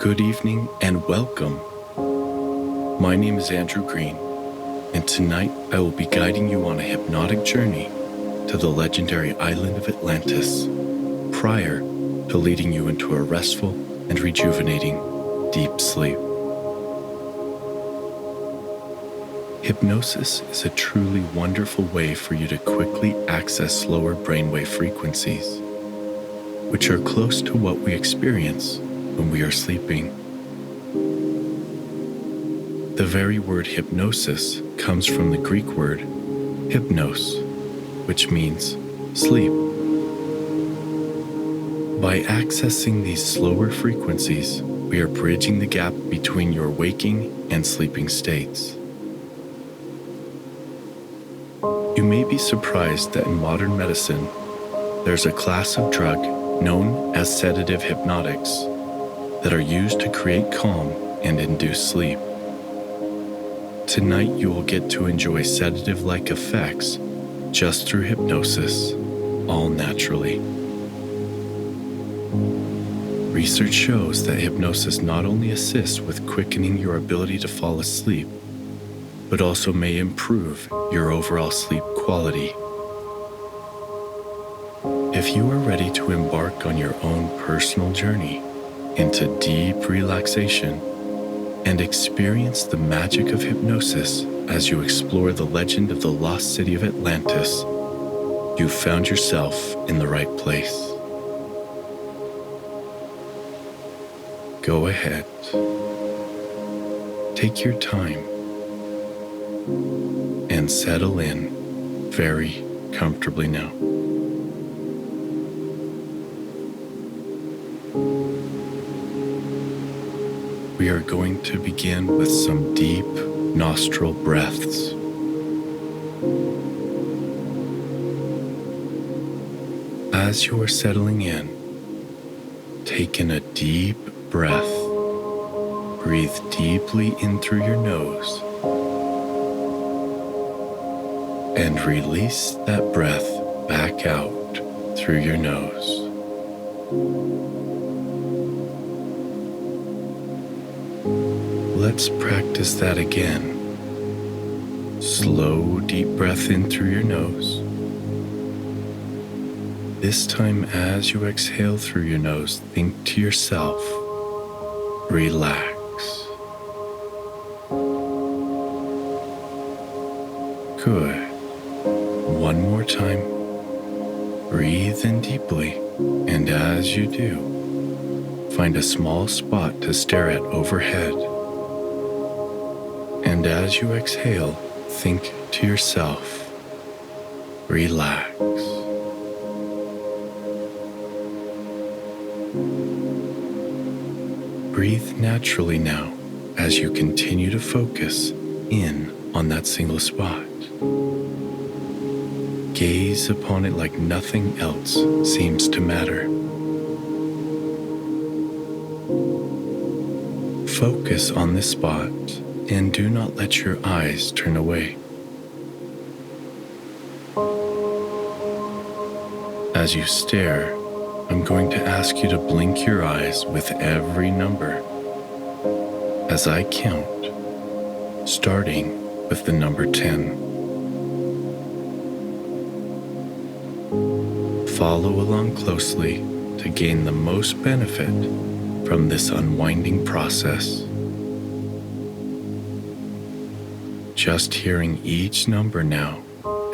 Good evening and welcome. My name is Andrew Green, and tonight I will be guiding you on a hypnotic journey to the legendary island of Atlantis, prior to leading you into a restful and rejuvenating deep sleep. Hypnosis is a truly wonderful way for you to quickly access slower brainwave frequencies, which are close to what we experience when we are sleeping. The very word hypnosis comes from the Greek word hypnos, which means sleep. By accessing these slower frequencies, we are bridging the gap between your waking and sleeping states. You may be surprised that in modern medicine, there's a class of drug known as sedative hypnotics that are used to create calm and induce sleep. Tonight you will get to enjoy sedative-like effects just through hypnosis, all naturally. Research shows that hypnosis not only assists with quickening your ability to fall asleep, but also may improve your overall sleep quality. If you are ready to embark on your own personal journey into deep relaxation and experience the magic of hypnosis as you explore the legend of the lost city of Atlantis, you've found yourself in the right place. Go ahead. Take your time and settle in very comfortably now. We are going to begin with some deep nostril breaths. As you are settling in, take in a deep breath. Breathe deeply in through your nose and release that breath back out through your nose. Let's practice that again. Slow, deep breath in through your nose. This time, as you exhale through your nose, think to yourself, relax. Good. One more time. Breathe in deeply, and as you do, find a small spot to stare at overhead. And as you exhale, think to yourself, relax. Breathe naturally now as you continue to focus in on that single spot. Gaze upon it like nothing else seems to matter. Focus on this spot and do not let your eyes turn away. As you stare, I'm going to ask you to blink your eyes with every number as I count, starting with the number 10. Follow along closely to gain the most benefit from this unwinding process. Just hearing each number now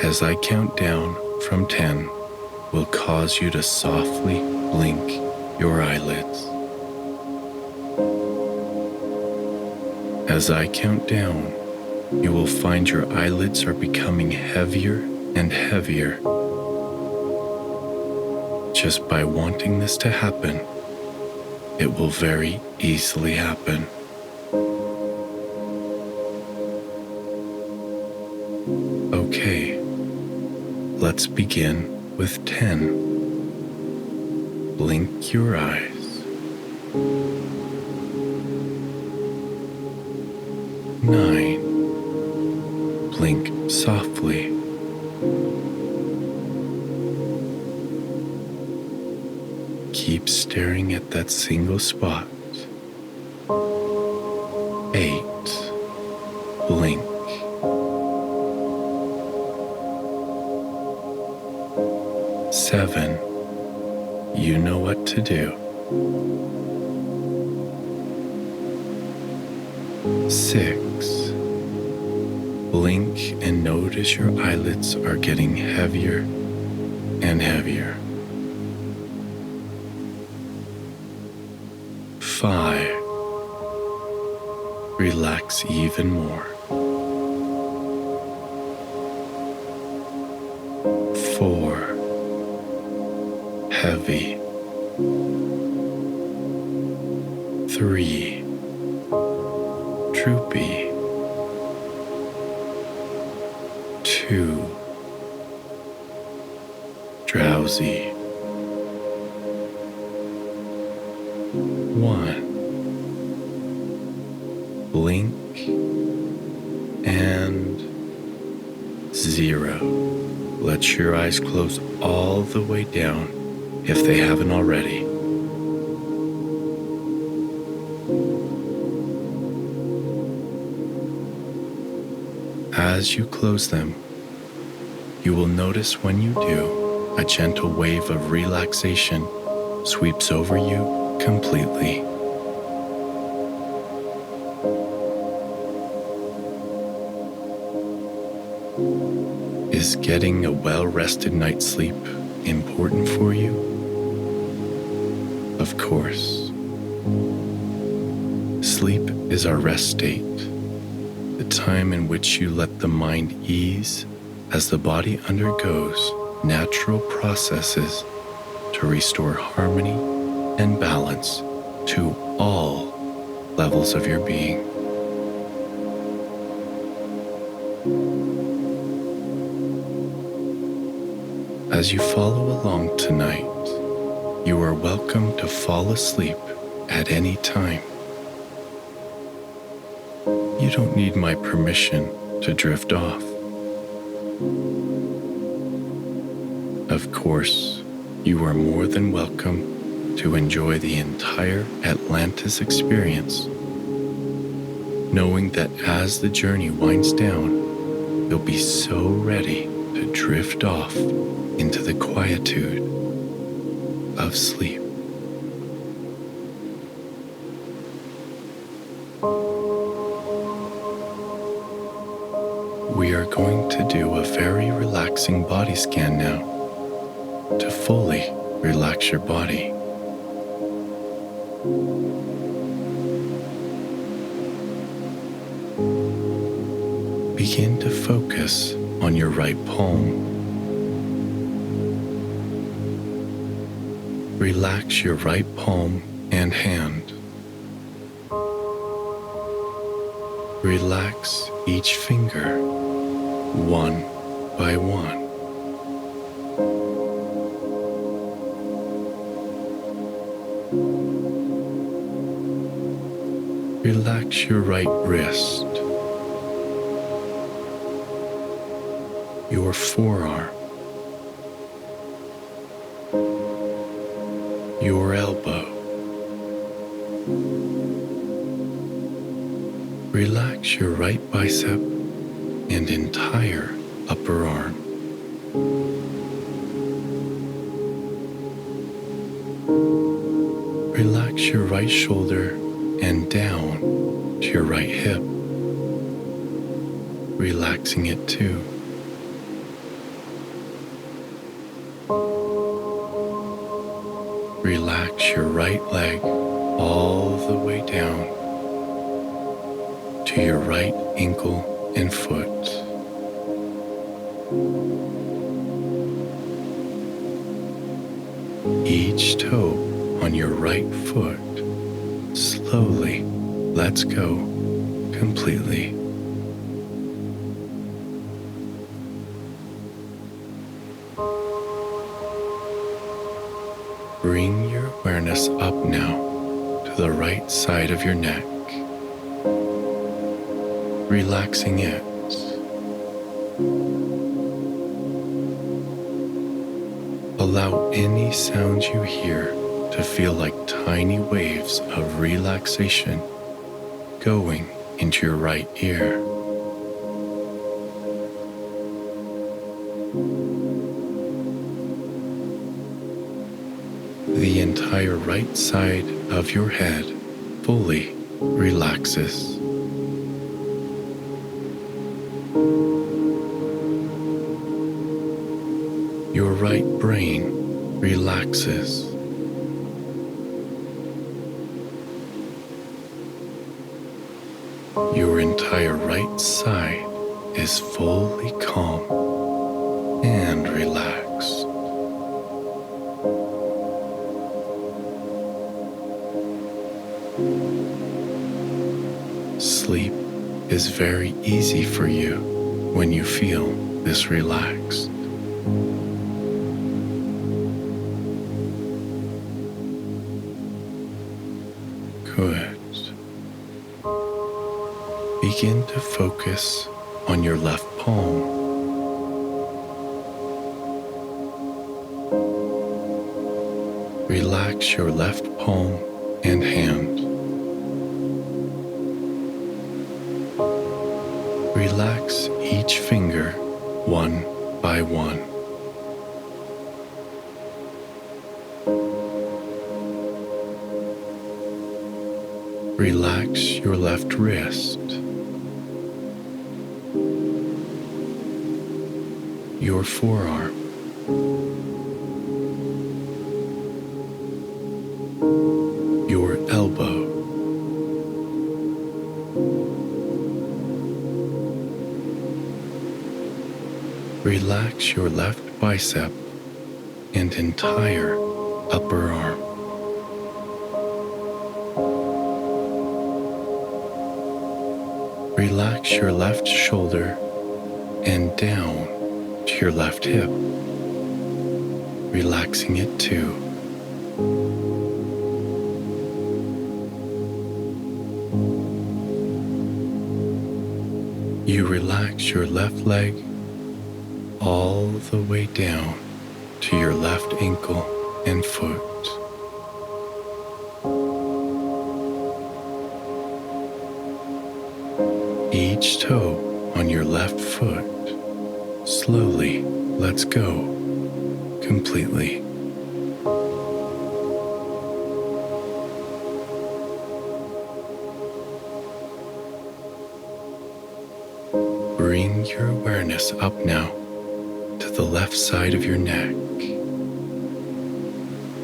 as I count down from 10 will cause you to softly blink your eyelids. As I count down, you will find your eyelids are becoming heavier and heavier. Just by wanting this to happen, it will very easily happen. Okay, let's begin with 10. Blink your eyes. 9. Blink softly. 8. Keep staring at that single spot You know what to do. 6. Blink and notice your eyelids are getting heavier and heavier. 5. Relax even more. 4. Heavy. 3. Droopy. 2. Drowsy. 1. Blink and 0. Let your eyes close all the way down if they haven't already. As you close them, you will notice when you do, a gentle wave of relaxation sweeps over you completely. Is getting a well-rested night's sleep important for you? Of course. Sleep is our rest state, the time in which you let the mind ease as the body undergoes natural processes to restore harmony and balance to all levels of your being. As you follow along tonight, you are welcome to fall asleep at any time. You don't need my permission to drift off. Of course, you are more than welcome to enjoy the entire Atlantis experience, knowing that as the journey winds down, you'll be so ready to drift off into the quietude of sleep. We are going to do a very relaxing body scan now to fully relax your body. Begin to focus on your right palm. Relax your right palm and hand. Relax each finger one by one. Relax your right wrist, your forearm, your elbow. Relax your right bicep and entire upper arm. Relax your right shoulder and down to your right hip, relaxing it too. Relax your right leg all the way down to your right ankle and foot. Each toe on your right foot slowly lets go completely. Bring your awareness up now to the right side of your neck, relaxing it. Allow any sounds you hear to feel like tiny waves of relaxation going into your right ear. entire right side of your head fully relaxes. Your right brain relaxes. Your entire right side is fully calm and relaxed. Sleep is very easy for you when you feel this relaxed. Good. Begin to focus on your left palm. Relax your left palm and hand. Relax each finger one by one. Relax your left wrist, your forearm, your elbow, relax your left bicep and entire upper arm. Relax your left shoulder and down to your left hip, relaxing it too. You relax your left leg all the way down to your left ankle and foot. Each toe on your left foot slowly lets go completely. Bring your awareness up now to the left side of your neck,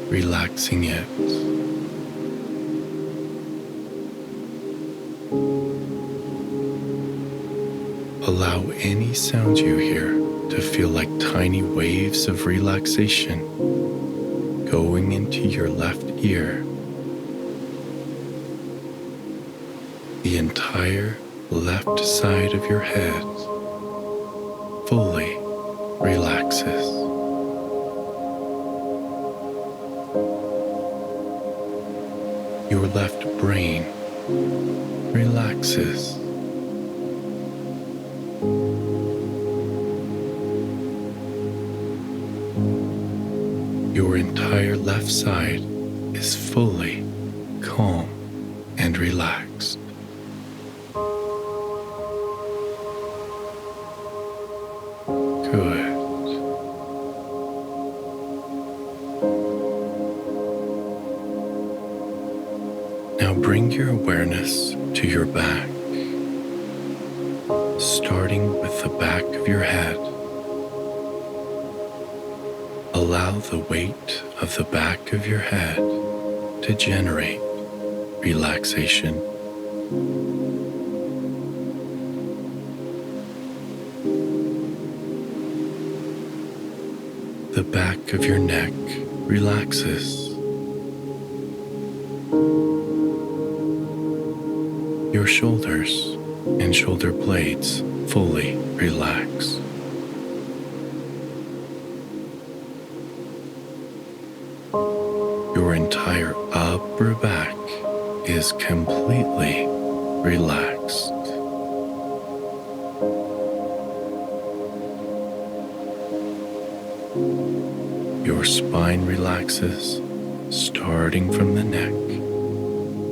relaxing it. Allow any sounds you hear to feel like tiny waves of relaxation going into your left ear. The entire left side of your head fully relaxes. Your left brain relaxes. Your entire left side is fully calm and relaxed. Good. Now bring your awareness to your back, starting with the back of your head. Allow the weight of the back of your head to generate relaxation. The back of your neck relaxes. Your shoulders and shoulder blades fully relax. Your entire upper back is completely relaxed. Your spine relaxes, starting from the neck,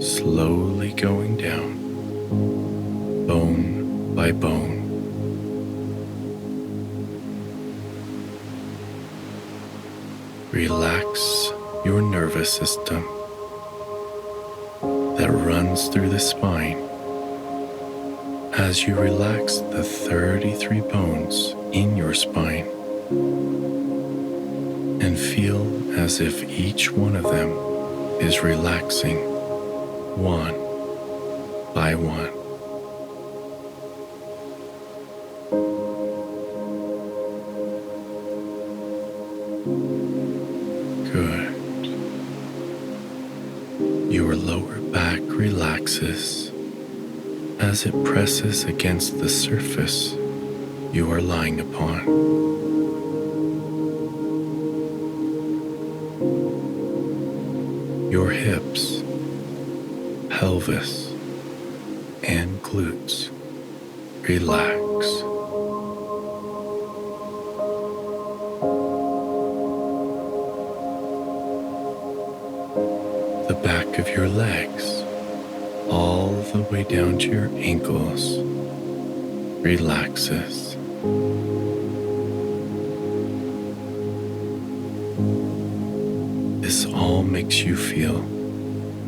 slowly going down, bone by bone. Relax your nervous nervous system that runs through the spine as you relax the 33 bones in your spine and feel as if each one of them is relaxing one by one. Good. Your lower back relaxes as it presses against the surface you are lying upon. Your hips, pelvis, and glutes relax. The back of your legs, all the way down to your ankles, relaxes. This all makes you feel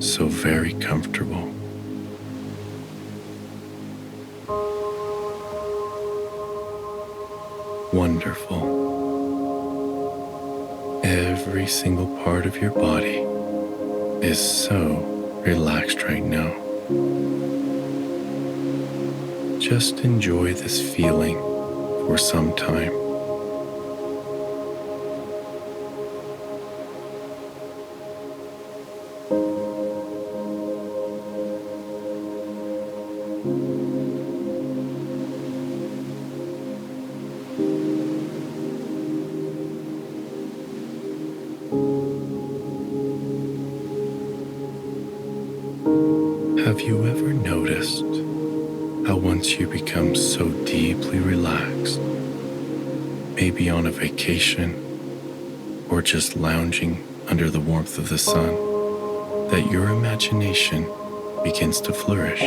so very comfortable. Wonderful. Every single part of your body is so relaxed right now. Just enjoy this feeling for some time. Have you ever noticed how once you become so deeply relaxed, maybe on a vacation or just lounging under the warmth of the sun, that your imagination begins to flourish?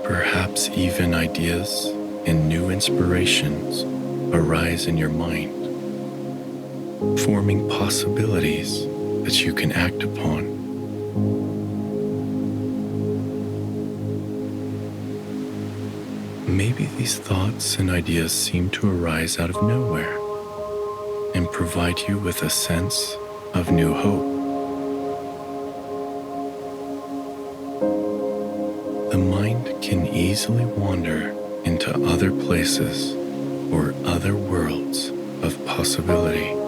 Perhaps even ideas and new inspirations arise in your mind, forming possibilities that you can act upon. Maybe these thoughts and ideas seem to arise out of nowhere and provide you with a sense of new hope. The mind can easily wander into other places or other worlds of possibility.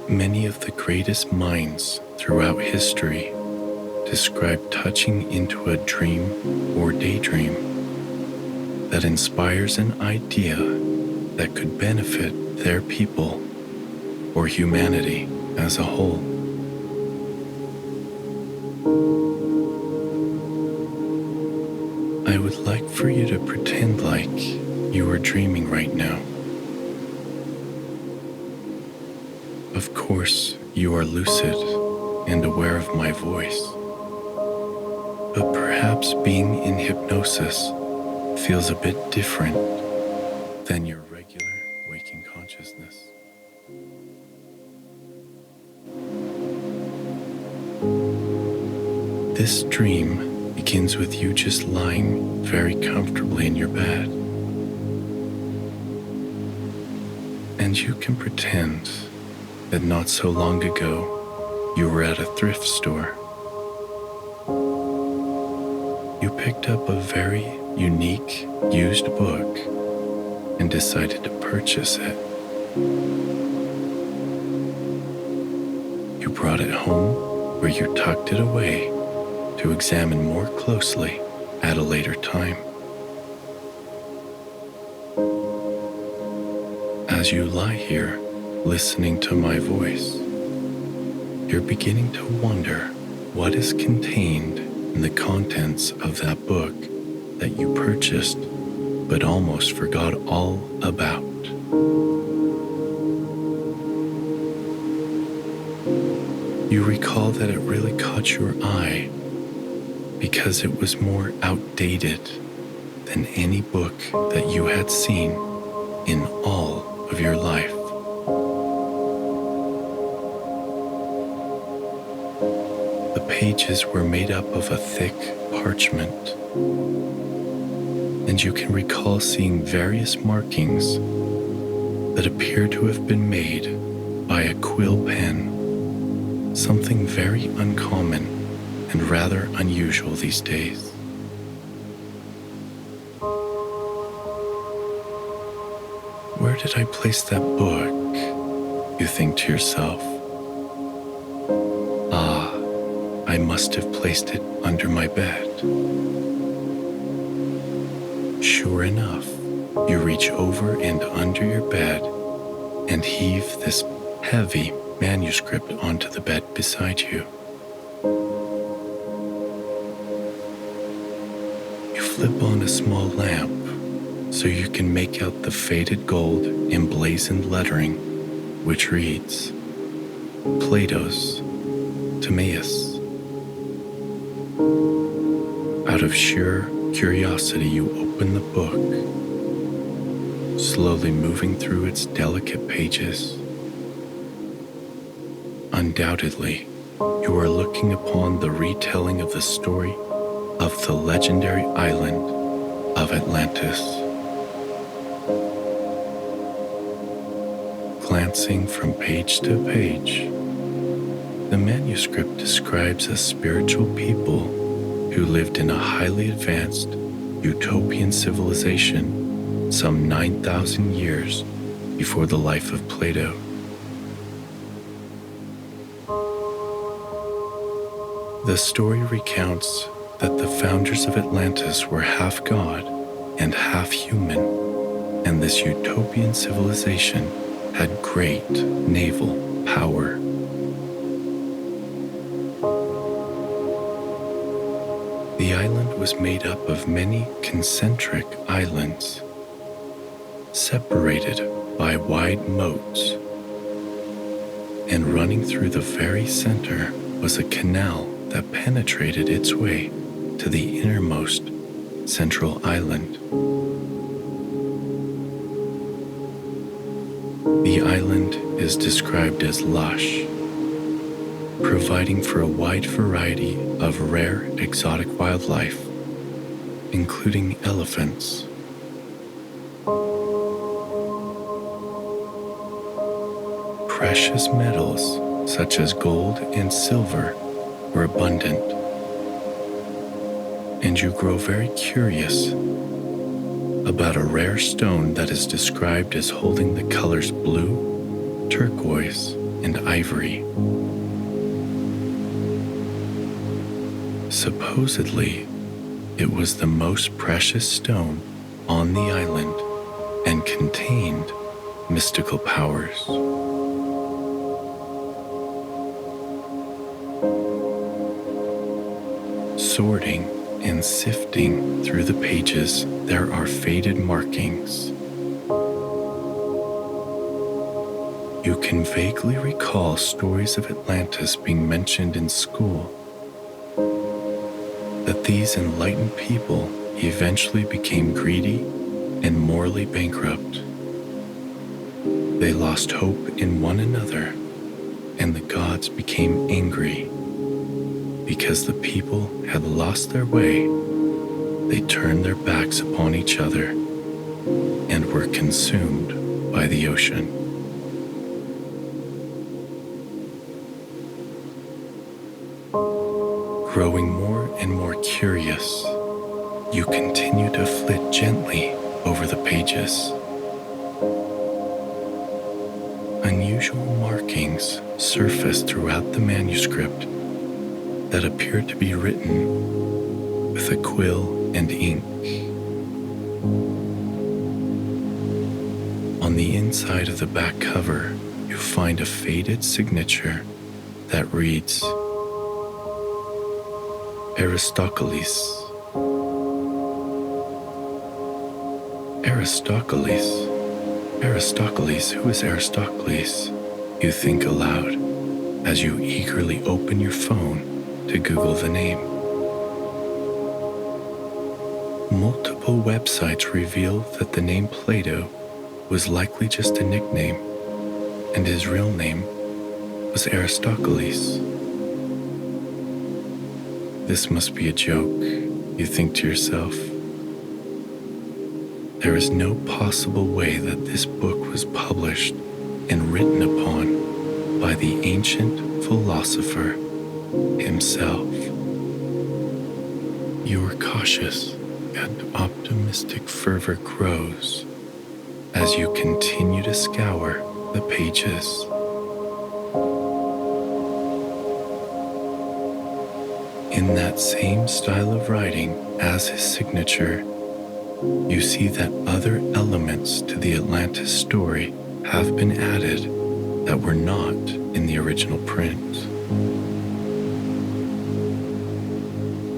Many of the greatest minds throughout history describe touching into a dream or daydream that inspires an idea that could benefit their people or humanity as a whole. I would like for you to pretend like you are dreaming right now. Of course, you are lucid and aware of my voice, but perhaps being in hypnosis feels a bit different than your regular waking consciousness. This dream begins with you just lying very comfortably in your bed, and you can pretend that not so long ago you were at a thrift store. You picked up a very unique used book and decided to purchase it. You brought it home where you tucked it away to examine more closely at a later time. As you lie here listening to my voice, you're beginning to wonder what is contained in the contents of that book that you purchased but almost forgot all about. You recall that it really caught your eye because it was more outdated than any book that you had seen in all of your life. The pages were made up of a thick parchment, and you can recall seeing various markings that appear to have been made by a quill pen, something very uncommon and rather unusual these days. Where did I place that book? You think to yourself. Ah, I must have placed it under my bed. Sure enough, you reach over and under your bed and heave this heavy manuscript onto the bed beside you. You flip on a small lamp so you can make out the faded gold emblazoned lettering, which reads, Plato's Timaeus. Out of sheer curiosity, you open the book, slowly moving through its delicate pages. Undoubtedly, you are looking upon the retelling of the story of the legendary island of Atlantis. Glancing from page to page, the manuscript describes a spiritual people who lived in a highly advanced utopian civilization some 9,000 years before the life of Plato. The story recounts that the founders of Atlantis were half god and half human, and this utopian civilization had great naval power. The island was made up of many concentric islands, separated by wide moats, and running through the very center was a canal that penetrated its way to the innermost central island. The island is described as lush, providing for a wide variety of rare exotic wildlife, including elephants. Precious metals such as gold and silver were abundant, and you grow very curious about a rare stone that is described as holding the colors blue, turquoise, and ivory. Supposedly, it was the most precious stone on the island and contained mystical powers. Sorting and sifting through the pages, there are faded markings. You can vaguely recall stories of Atlantis being mentioned in school, that these enlightened people eventually became greedy and morally bankrupt. They lost hope in one another, and the gods became angry. Because the people had lost their way, they turned their backs upon each other and were consumed by the ocean. Growing more and more curious, you continue to flit gently over the pages. Unusual markings surface throughout the manuscript that appear to be written with a quill and ink. On the inside of the back cover, you find a faded signature that reads, Aristocles. Aristocles, who is Aristocles? You think aloud as you eagerly open your phone to Google the name. Multiple Multiple websites reveal that the name Plato was likely just a nickname, and his real name was Aristocles. This must be a joke, you think to yourself. There is no possible way that this book was published and written upon by the ancient philosopher himself. Your cautious and optimistic fervor grows as you continue to scour the pages. In that same style of writing as his signature, you see that other elements to the Atlantis story have been added that were not in the original print.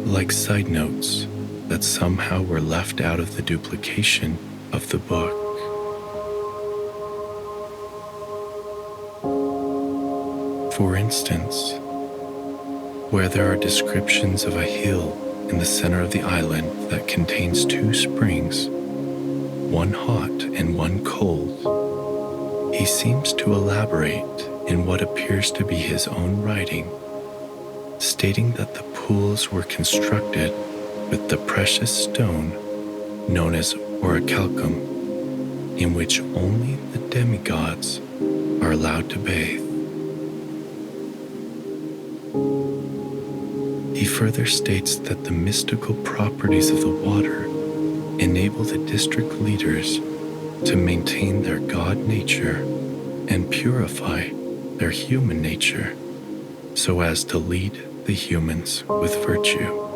Like side notes that somehow were left out of the duplication of the book. For instance, where there are descriptions of a hill in the center of the island that contains two springs, one hot and one cold, he seems to elaborate in what appears to be his own writing, stating that the pools were constructed with the precious stone known as orichalcum, in which only the demigods are allowed to bathe. He further states that the mystical properties of the water enable the district leaders to maintain their god nature and purify their human nature so as to lead the humans with virtue.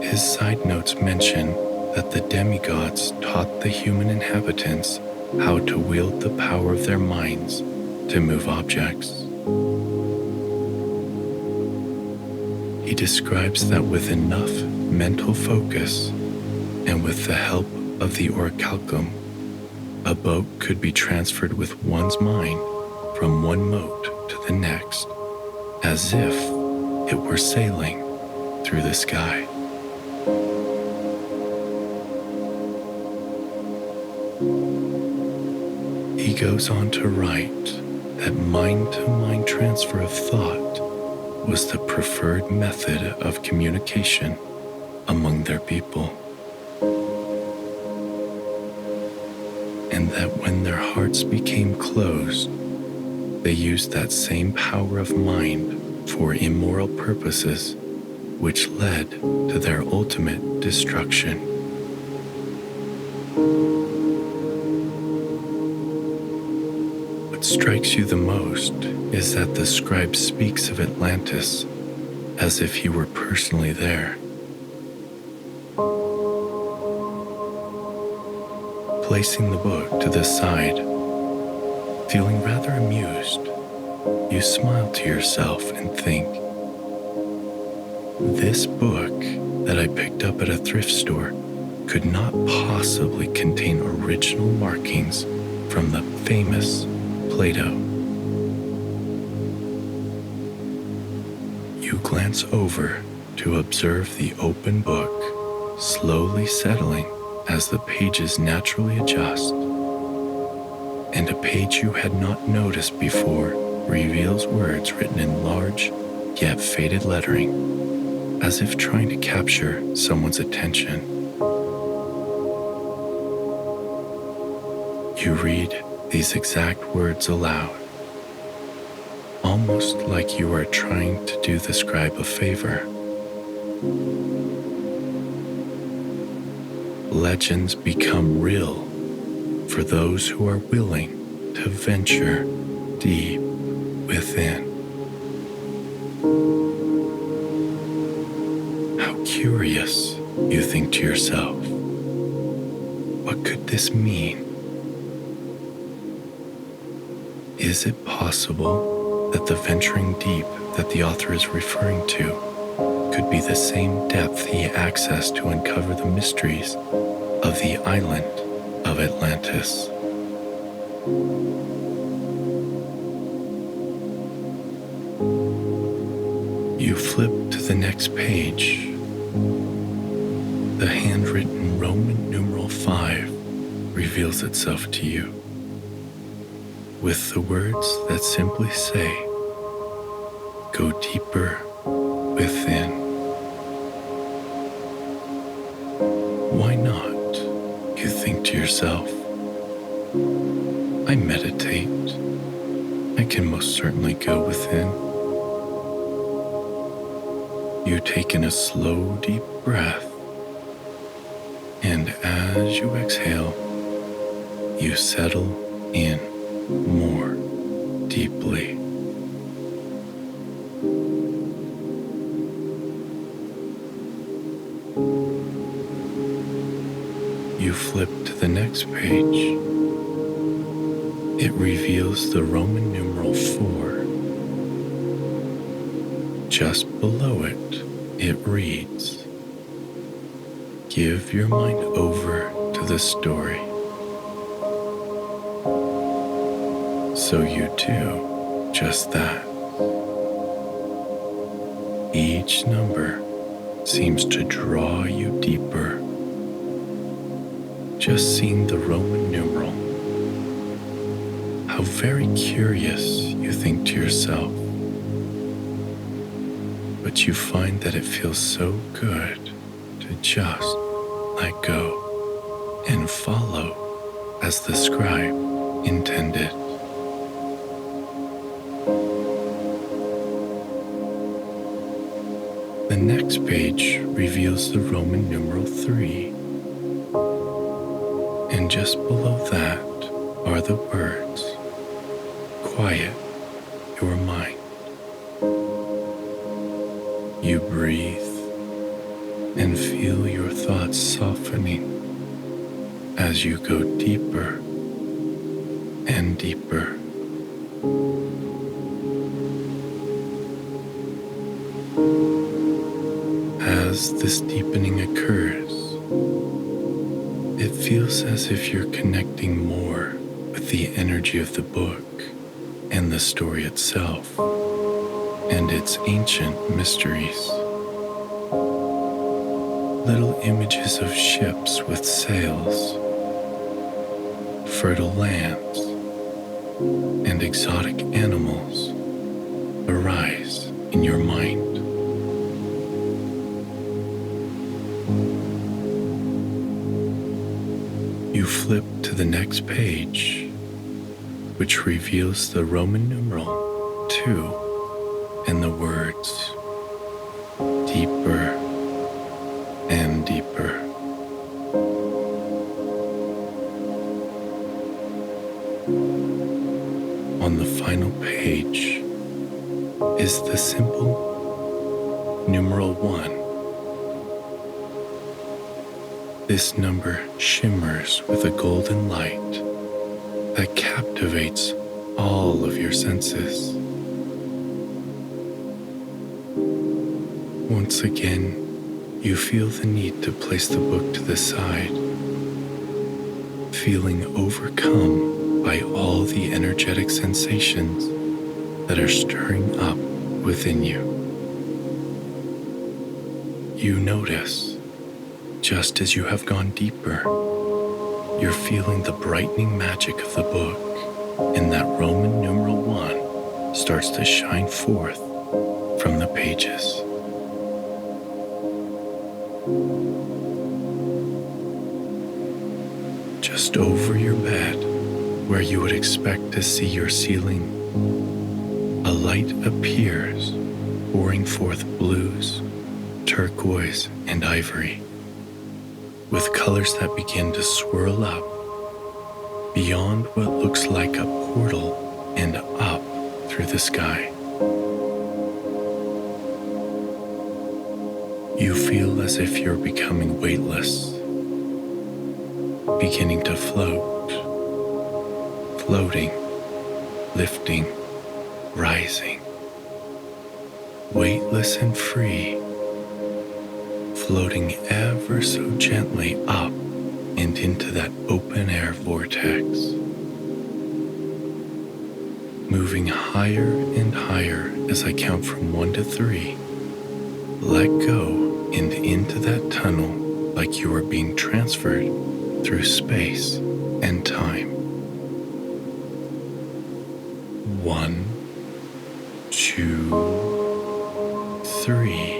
His side notes mention that the demigods taught the human inhabitants how to wield the power of their minds to move objects. He describes that with enough mental focus and with the help of the orichalcum, a boat could be transferred with one's mind from one moat to the next, as if it were sailing through the sky. He goes on to write that mind-to-mind transfer of thought was the preferred method of communication among their people, and that when their hearts became closed, they used that same power of mind for immoral purposes, which led to their ultimate destruction. What strikes you the most is that the scribe speaks of Atlantis as if he were personally there. Placing the book to the side, feeling rather amused, you smile to yourself and think, this book that I picked up at a thrift store could not possibly contain original markings from the famous Plato. You glance over to observe the open book slowly settling as the pages naturally adjust, and a page you had not noticed before reveals words written in large yet faded lettering, as if trying to capture someone's attention. You read these exact words aloud, almost like you are trying to do the scribe a favor. Legends become real for those who are willing to venture deep within. How curious, you think to yourself. What could this mean? Is it possible that the venturing deep that the author is referring to could be the same depth he accessed to uncover the mysteries of the island of Atlantis? You flip to the next page. The handwritten Roman numeral 5 reveals itself to you with the words that simply say, "Go deeper within." Why not? You think to yourself. I meditate. I can most certainly go within. You take in a slow, deep breath, and as you exhale, you settle in more deeply. You flip to the next page. It reveals the Roman numeral 4. Just below it, it reads, "Give your mind over to the story." So you do just that. Each number seems to draw you deeper. Just seeing the Roman numeral. How very curious, you think to yourself. But you find that it feels so good to just let go and follow as the scribe intended. The next page reveals the Roman numeral 3. And just below that are the words, "Quiet your mind." You breathe and feel your thoughts softening as you go deeper and deeper. As this deepening occurs, it feels as if you're connecting more with the energy of the book and the story itself and its ancient mysteries. Little images of ships with sails, fertile lands, and exotic animals arise in your mind. You flip to the next page, which reveals the Roman numeral 2 and the words, "Deeper and deeper." On the final page is the simple numeral 1. This number shimmers with a golden light that captivates all of your senses. Once again, you feel the need to place the book to the side, feeling overcome by all the energetic sensations that are stirring up within you. You notice, just as you have gone deeper, you're feeling the brightening magic of the book, and that Roman numeral 1 starts to shine forth from the pages. Just over your bed, where you would expect to see your ceiling, a light appears, pouring forth blues, turquoise, and ivory, with colors that begin to swirl up beyond what looks like a portal and up through the sky. You feel as if you're becoming weightless, beginning to float, floating, lifting, rising, weightless and free, floating ever so gently up and into that open air vortex, moving higher and higher as I count from 1 to 3, Let go and into that tunnel like you are being transferred through space and time. 1, 2, 3.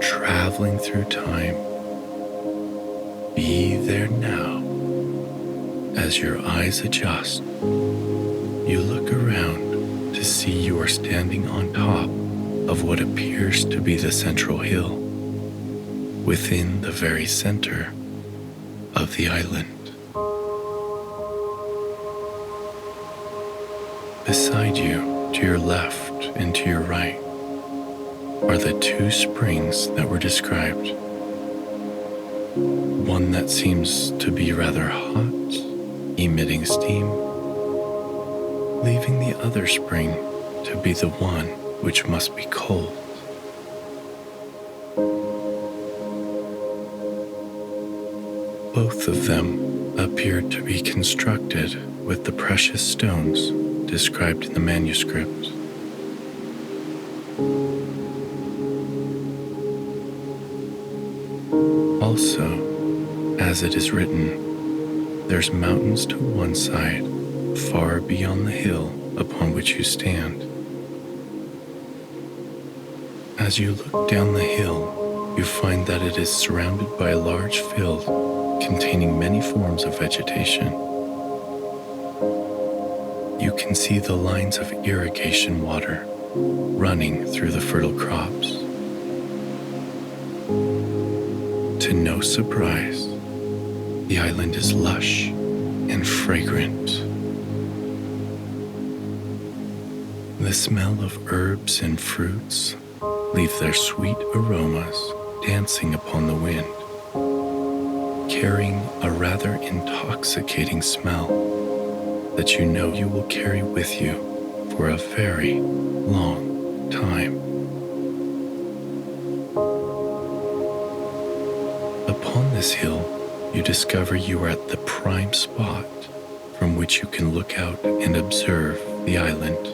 Traveling through time, be there now. As your eyes adjust, you look around to see you are standing on top of what appears to be the central hill, within the very center of the island. Beside you, to your left and to your right, are the 2 springs that were described. One that seems to be rather hot, emitting steam, leaving the other spring to be the one which must be cold. Both of them appear to be constructed with the precious stones described in the manuscript. Also, as it is written, there's mountains to one side, far beyond the hill upon which you stand. As you look down the hill, you find that it is surrounded by a large field containing many forms of vegetation. You can see the lines of irrigation water running through the fertile crops. To no surprise, the island is lush and fragrant. The smell of herbs and fruits leave their sweet aromas dancing upon the wind, carrying a rather intoxicating smell that you know you will carry with you for a very long time. Upon this hill, you discover you are at the prime spot from which you can look out and observe the island.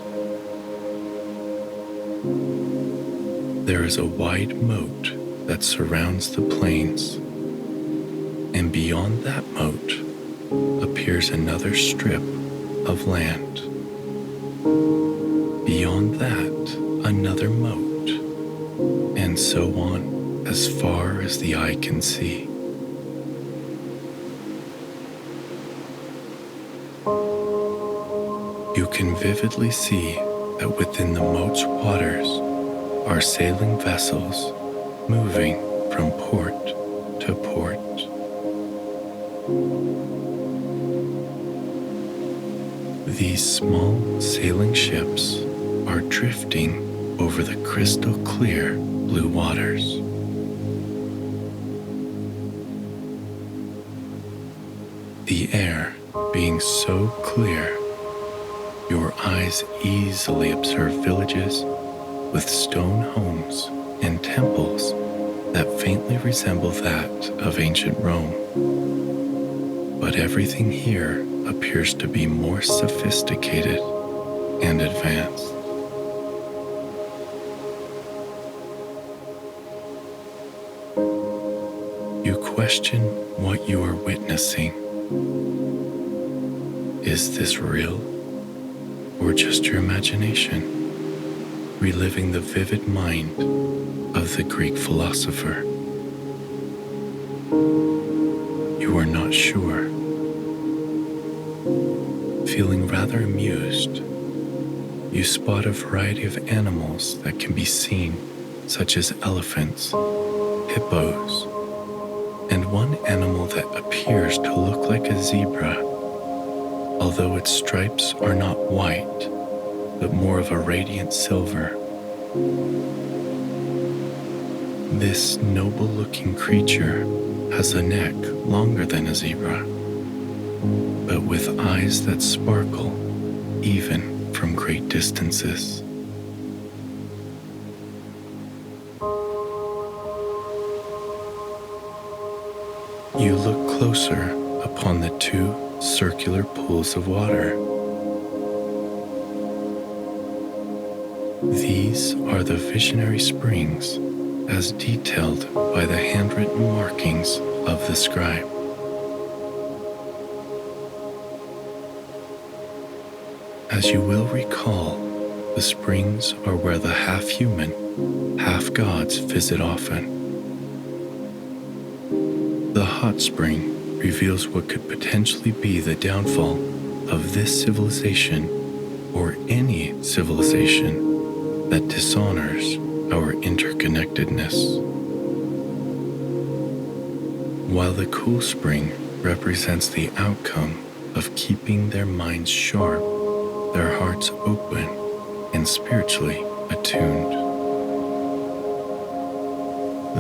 There is a wide moat that surrounds the plains, and beyond that moat appears another strip of land. Beyond that, another moat, and so on as far as the eye can see. You can vividly see that within the moat's waters are sailing vessels moving from port to port. These small sailing ships are drifting over the crystal clear blue waters. The air being so clear, your eyes easily observe villages with stone homes and temples that faintly resemble that of ancient Rome. But everything here appears to be more sophisticated and advanced. You question what you are witnessing. Is this real, or just your imagination, reliving the vivid mind of the Greek philosopher? You are not sure. Feeling rather amused, you spot a variety of animals that can be seen, such as elephants, hippos, and one animal that appears to look like a zebra, although its stripes are not white, but more of a radiant silver. This noble-looking creature has a neck longer than a zebra, but with eyes that sparkle even from great distances. You look closer upon the 2 circular pools of water. These are the visionary springs as detailed by the handwritten markings of the scribe. As you will recall, the springs are where the half-human, half-gods visit often. The hot spring reveals what could potentially be the downfall of this civilization or any civilization that dishonors our interconnectedness. While the cool spring represents the outcome of keeping their minds sharp, their hearts open, and spiritually attuned.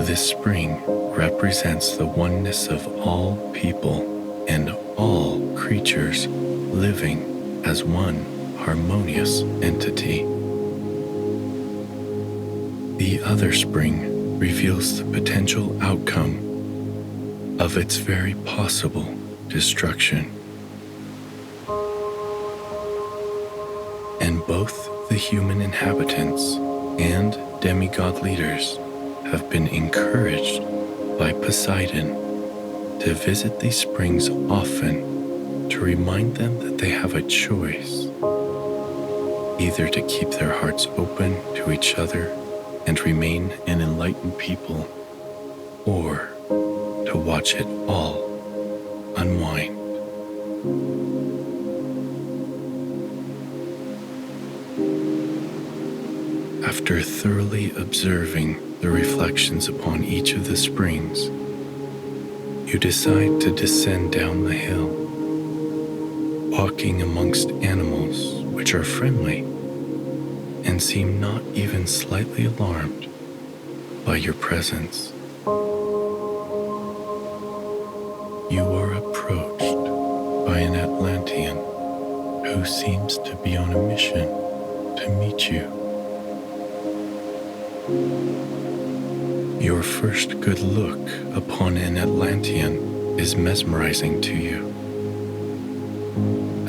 This spring represents the oneness of all people and all creatures living as one harmonious entity. The other spring reveals the potential outcome of its very possible destruction. And both the human inhabitants and demigod leaders have been encouraged by Poseidon to visit these springs often to remind them that they have a choice, either to keep their hearts open to each other and remain an enlightened people, or to watch it all unwind. After thoroughly observing the reflections upon each of the springs, you decide to descend down the hill, walking amongst animals which are friendly and seem not even slightly alarmed by your presence. You are approached by an Atlantean who seems to be on a mission to meet you. Your first good look upon an Atlantean is mesmerizing to you,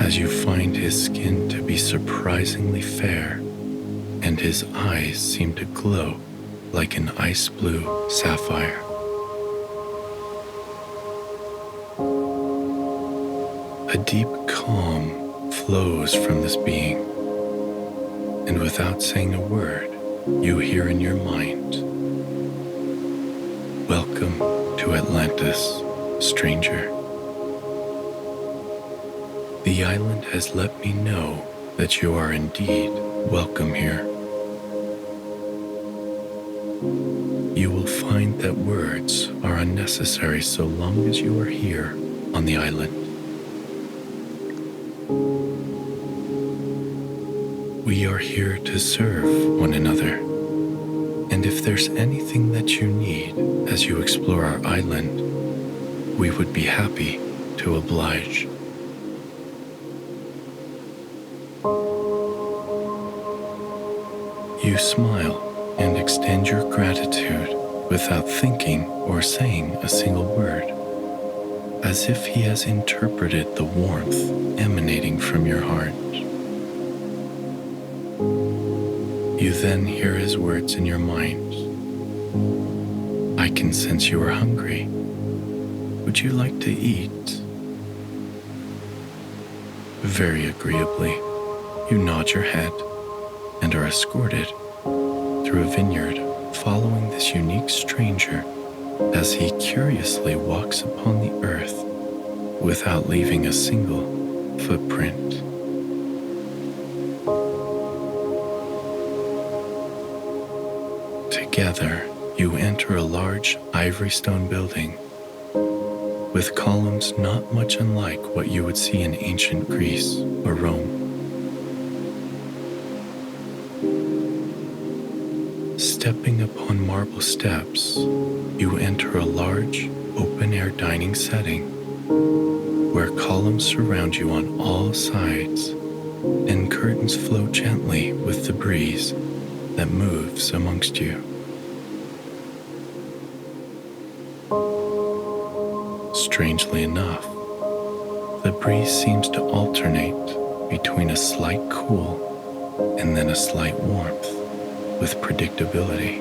as you find his skin to be surprisingly fair, and his eyes seem to glow like an ice blue sapphire. A deep calm flows from this being, and without saying a word, you hear in your mind, "Welcome to Atlantis, stranger. The island has let me know that you are indeed welcome here. You will find that words are unnecessary so long as you are here on the island. We are here to serve one another, and if there's anything that you need as you explore our island, we would be happy to oblige." You smile and extend your gratitude without thinking or saying a single word, as if he has interpreted the warmth emanating from your heart. You then hear his words in your mind. "I can sense you are hungry. Would you like to eat?" Very agreeably, you nod your head and are escorted through a vineyard following this unique stranger as he curiously walks upon the earth without leaving a single footprint. Together, you enter a large ivory stone building with columns not much unlike what you would see in ancient Greece or Rome. Stepping upon marble steps, you enter a large, open-air dining setting where columns surround you on all sides and curtains flow gently with the breeze that moves amongst you. Strangely enough, the breeze seems to alternate between a slight cool and then a slight warmth. with predictability.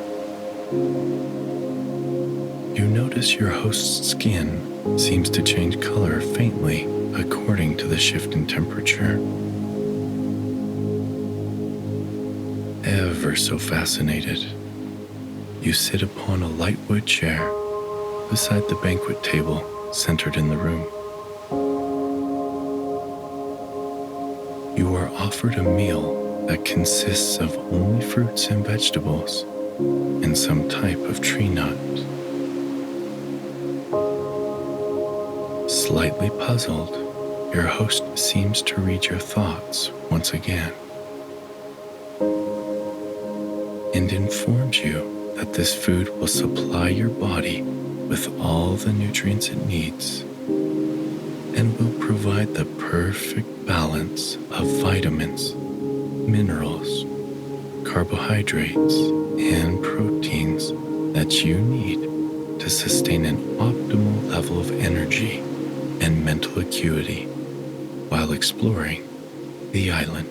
You notice your host's skin seems to change color faintly according to the shift in temperature. Ever so fascinated, you sit upon a light wood chair beside the banquet table centered in the room. You are offered a meal that consists of only fruits and vegetables and some type of tree nut. Slightly puzzled, your host seems to read your thoughts once again and informs you that this food will supply your body with all the nutrients it needs and will provide the perfect balance of vitamins, minerals, carbohydrates, and proteins that you need to sustain an optimal level of energy and mental acuity while exploring the island.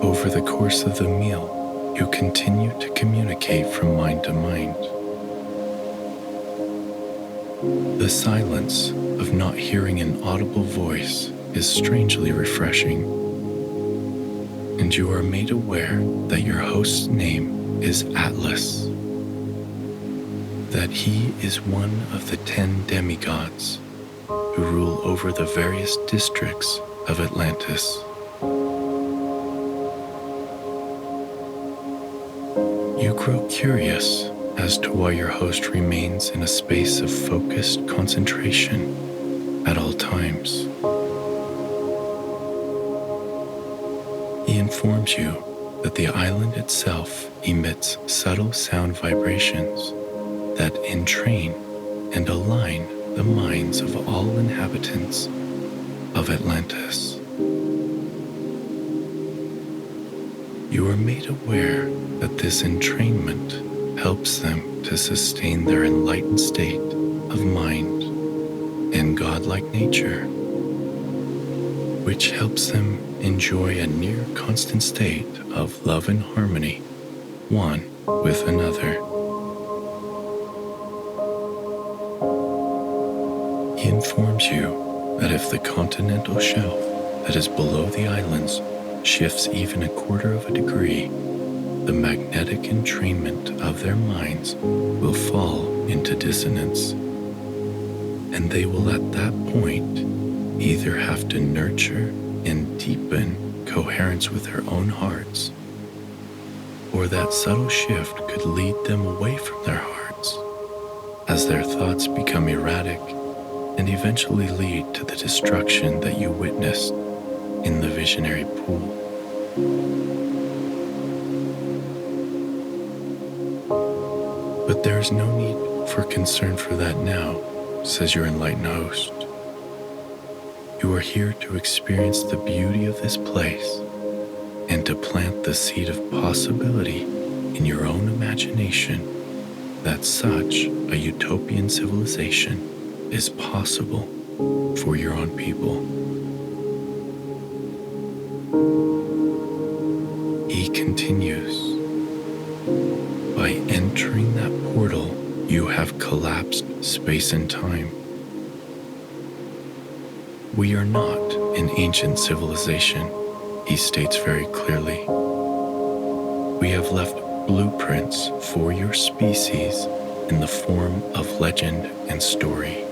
Over the course of the meal, you continue to communicate from mind to mind. The silence of not hearing an audible voice is strangely refreshing, and you are made aware that your host's name is Atlas, that he is one of the 10 demigods who rule over the various districts of Atlantis. You grow curious as to why your host remains in a space of focused concentration at all times. He informs you that the island itself emits subtle sound vibrations that entrain and align the minds of all inhabitants of Atlantis. You are made aware that this entrainment helps them to sustain their enlightened state of mind and godlike nature, which helps them enjoy a near constant state of love and harmony, one with another. He informs you that if the continental shelf that is below the islands shifts even a quarter of a degree, the magnetic entrainment of their minds will fall into dissonance, and they will at that point either have to nurture and deepen coherence with their own hearts, or that subtle shift could lead them away from their hearts as their thoughts become erratic and eventually lead to the destruction that you witnessed in the visionary pool. But there is no need for concern for that now, says your enlightened host. You are here to experience the beauty of this place and to plant the seed of possibility in your own imagination that such a utopian civilization is possible for your own people. He continues, by entering that portal, you have collapsed space and time. We are not an ancient civilization, he states very clearly. We have left blueprints for your species in the form of legend and story.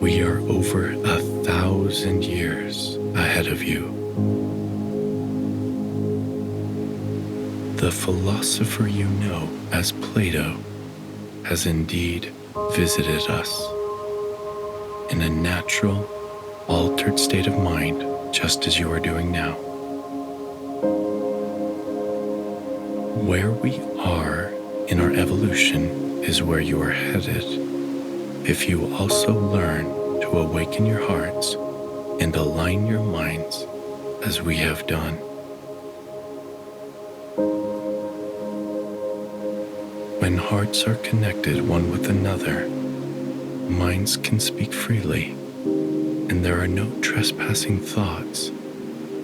We are over 1,000 years ahead of you. The philosopher you know as Plato has indeed visited us in a natural, altered state of mind, just as you are doing now. Where we are in our evolution is where you are headed, if you also learn to awaken your hearts and align your minds as we have done. When hearts are connected one with another, minds can speak freely, and there are no trespassing thoughts,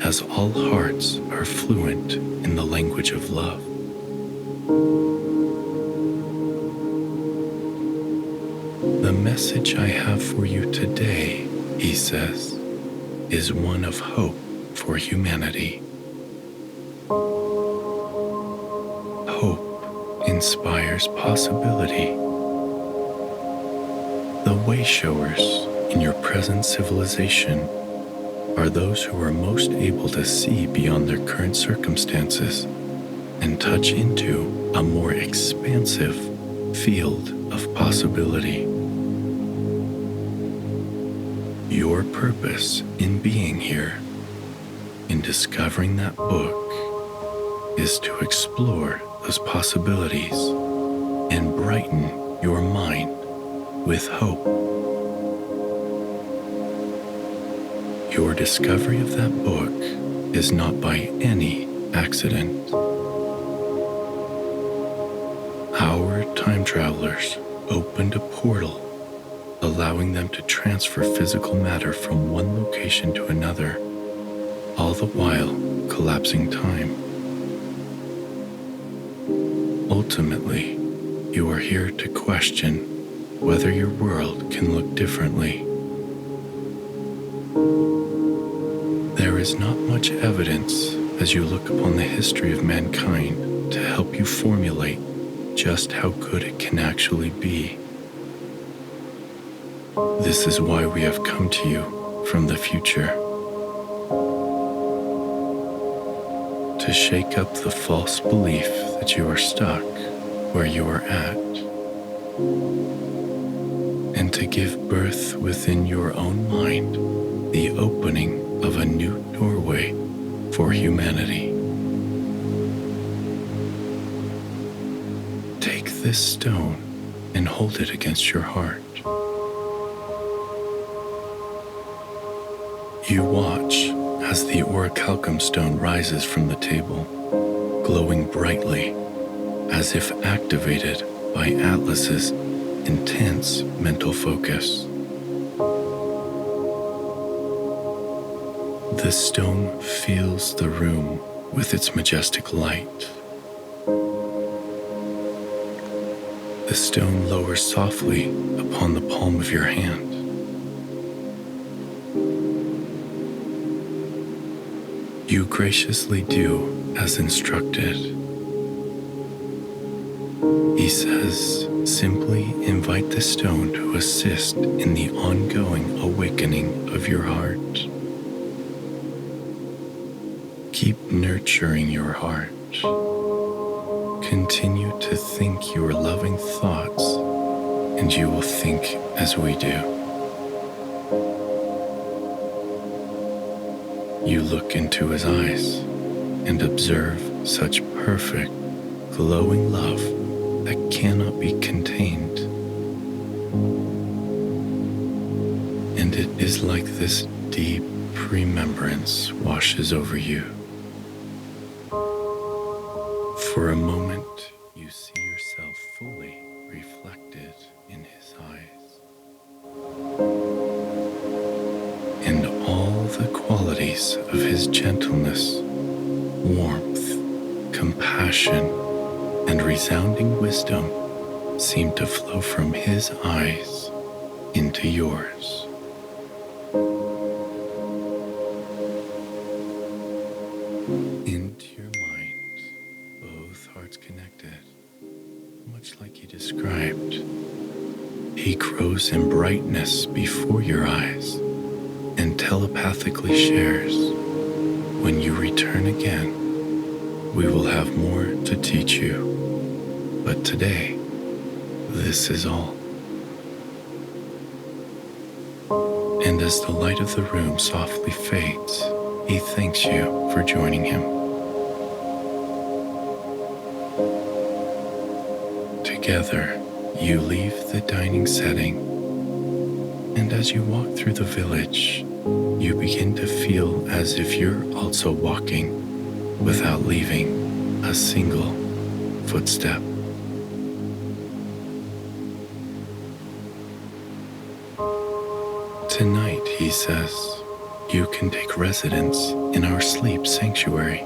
as all hearts are fluent in the language of love. The message I have for you today, he says, is one of hope for humanity. Hope inspires possibility. The way-showers in your present civilization are those who are most able to see beyond their current circumstances and touch into a more expansive field of possibility. Your purpose in being here, in discovering that book, is to explore those possibilities and brighten your mind with hope. Your discovery of that book is not by any accident. Our time travelers opened a portal, allowing them to transfer physical matter from one location to another, all the while collapsing time. Ultimately, you are here to question whether your world can look differently. There is not much evidence as you look upon the history of mankind to help you formulate just how good it can actually be. This is why we have come to you from the future, to shake up the false belief that you are stuck where you are at, and to give birth within your own mind the opening of a new doorway for humanity. Take this stone and hold it against your heart. You watch as the orichalcum stone rises from the table, glowing brightly as if activated by Atlas's intense mental focus. The stone fills the room with its majestic light. The stone lowers softly upon the palm of your hand. You graciously do as instructed. He says, simply invite the stone to assist in the ongoing awakening of your heart. Keep nurturing your heart. Continue to think your loving thoughts, and you will think as we do. You look into his eyes and observe such perfect, glowing love that cannot be contained. And it is like this deep remembrance washes over you. For a moment, you see yourself fully reflected in his eyes. And all the qualities of his gentleness, warmth, compassion, and resounding wisdom seem to flow from his eyes into yours. Into your mind, both hearts connected, much like he described. He grows in brightness before your eyes and telepathically shares. When you return again, we will have more to teach you. But today, this is all. And as the light of the room softly fades, he thanks you for joining him. Together, you leave the dining setting, and as you walk through the village, you begin to feel as if you're also walking without leaving a single footstep. Tonight, he says, you can take residence in our sleep sanctuary.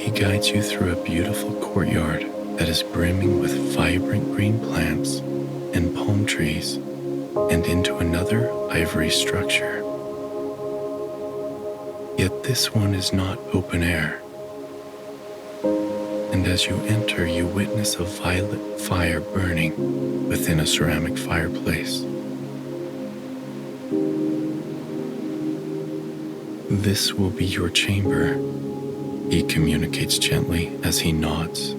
He guides you through a beautiful courtyard that is brimming with vibrant green plants and palm trees, and into another ivory structure. Yet this one is not open air. And as you enter, you witness a violet fire burning within a ceramic fireplace. This will be your chamber, he communicates gently as he nods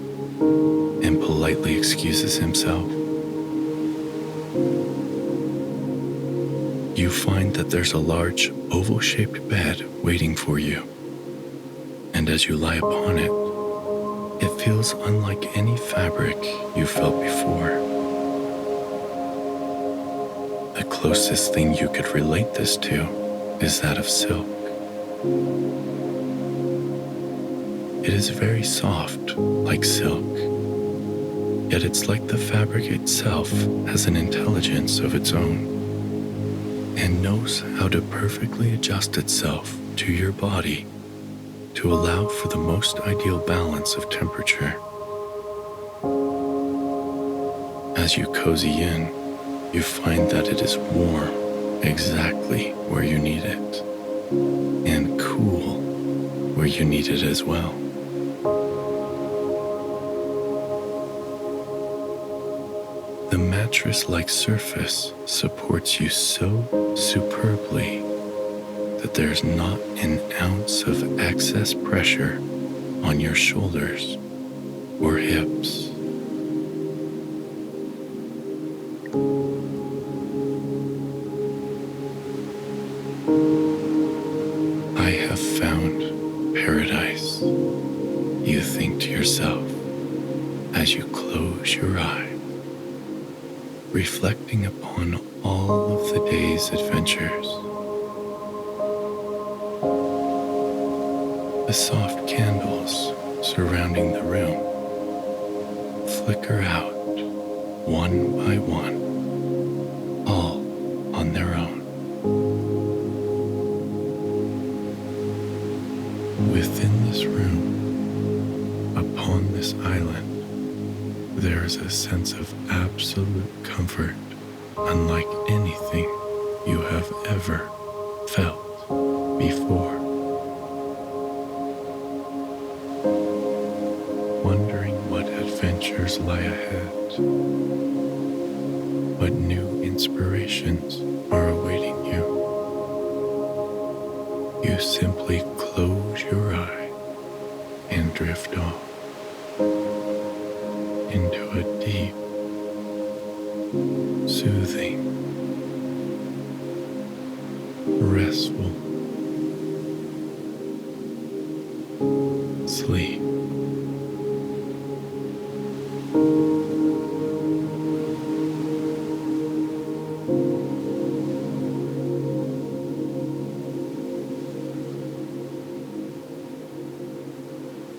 and politely excuses himself. You find that there's a large oval-shaped bed waiting for you, and as you lie upon it, it feels unlike any fabric you felt before. The closest thing you could relate this to is that of silk. It is very soft, like silk, yet it's like the fabric itself has an intelligence of its own and knows how to perfectly adjust itself to your body to allow for the most ideal balance of temperature. As you cozy in, you find that it is warm exactly where you need it, and cool where you need it as well. The mattress-like surface supports you so superbly that there's not an ounce of excess pressure on your shoulders or hips. I have found paradise, you think to yourself as you close your eyes, reflecting upon all of the day's adventures. The soft candles surrounding the room flicker out one by one, all on their own. Within this room, upon this island, there is a sense of absolute comfort unlike anything you have ever felt before. Wondering what adventures lie ahead, what new inspirations are awaiting you, you simply close your eye and drift off into a deep, soothing, restful sleep.